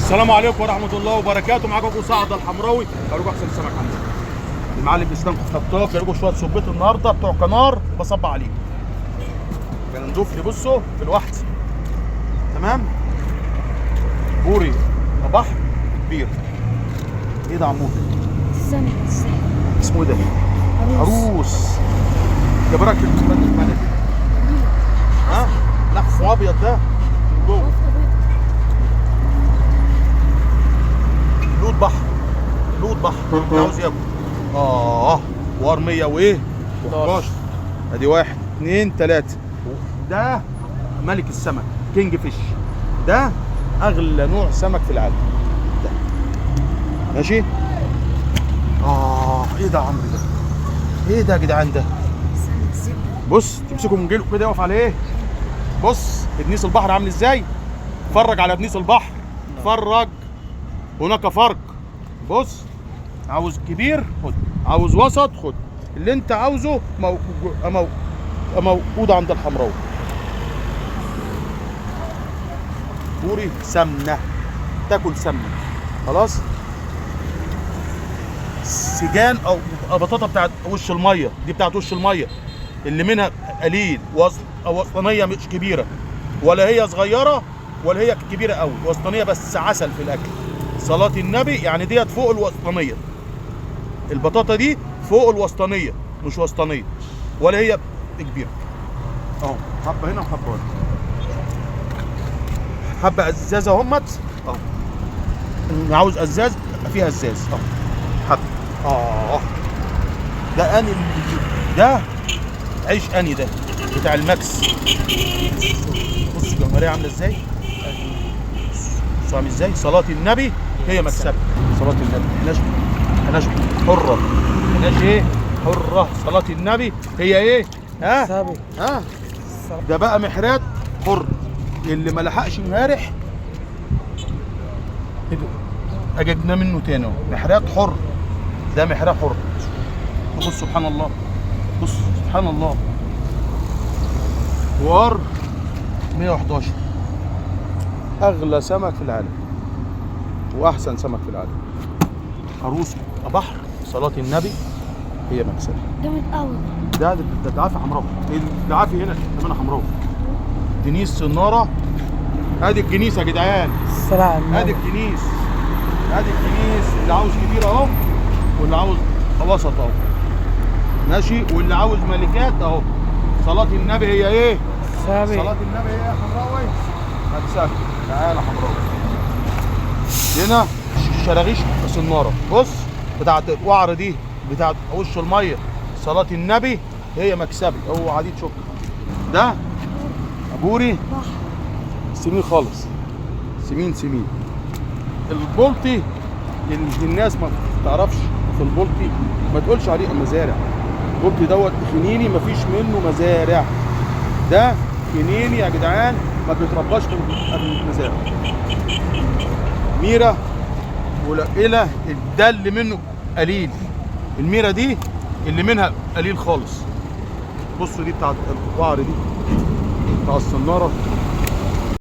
السلام عليكم ورحمه الله وبركاته. معاكم ابو سعد الحمراوي. هروح احسن السمك عندي المعلم اسلام خطاف. يرجوا شويه صبيت النهارده بتوع قنار بصب عليهم. كان نضيف لي بصوا في الواحد تمام. بوري بحر كبير. ايه ده عمود؟ السمك اسمه ايه ده؟ عروس. جبرك في الملك. ها؟ لحم ابيض ده جوه. لود بحر. لود بحر اللي عاوز ياكل. وارميه وايه؟ و11. ادي 1 2 3. ده ملك السمك كينج فيش. ده اغلى نوع سمك في العالم. ده ماشي؟ ايه ده يا عمرو ده؟ ايه ده يا جدعان ده؟ بص تمسكه من جيله كده يقف على ايه؟ بص ابنيس البحر عامل ازاي؟ اتفرج على ابنيس البحر. اتفرج. هناك فرق. بص عاوز كبير خد، عاوز وسط خد، اللي انت عاوزه موجود عند الحمراوي. بوري سمنه، تاكل سمنه خلاص. سجان او بطاطا بتاعت وش الميه دي، بتاعت وش الميه اللي منها قليل وسطانيه مش كبيره ولا هي صغيره ولا هي كبيره قوي، وسطانيه بس عسل في الاكل. صلاة النبي يعني ديت فوق الوسطانيه. البطاطا دي فوق الوسطانيه مش وسطانيه ولا هي كبيره. اهو حبه هنا وحبه هنا. حبه ازازه همت اهو. عاوز ازاز فيها ازاز اهو. حبه ده اني ده عيش اني ده بتاع الماكس. بص الجمهوريه عامله ازاي؟ بص عامل ازاي؟ صلاة النبي هي مكسبة. صلاة النبي هناش حرة. هناش ايه؟ حرة. صلاة النبي هي ايه؟ ده بقى محرات حر. اللي ما لحقش امبارح اجبنا منه تاني اهو. محرات حر. ده محرات حر. بص سبحان الله. بص سبحان الله. وار 111 اغلى سمك في العالم واحسن سمك في العالم. عروس بحر. صلاة النبي هي مكسبة. جامد قوي. ده عافية حمراوي. ده عافية هنا كمان حمراوي. دنيس سنارة. ادي الجنيس يا جدعان. ادي الجنيس. ادي الجنيس اللي عاوز كبير اهو واللي عاوز وسط اهو. ماشي. واللي عاوز ملكات اهو. صلاة النبي هي ايه؟ صلاة النبي هي حمراوي مكسبة. تعالى حمراوي. هنا شراغيش سناره. بص بتاعت الوعر دي بتاعت وش الميه. صلاة النبي هي مكسبي. اوعى دي تشوف. ده ابوري سمين خالص. سمين. البلطي اللي الناس ما تعرفش في البلطي ما تقولش عليه مزارع. البلطي دوت خنيني مفيش منه مزارع. ده خنيني يا جدعان ما بيترباش في المزارع. ميرة والى ده اللي منه قليل. الميرة دي اللي منها قليل خالص. بصوا دي بتاعت الوعر دي بتاع الصنارة.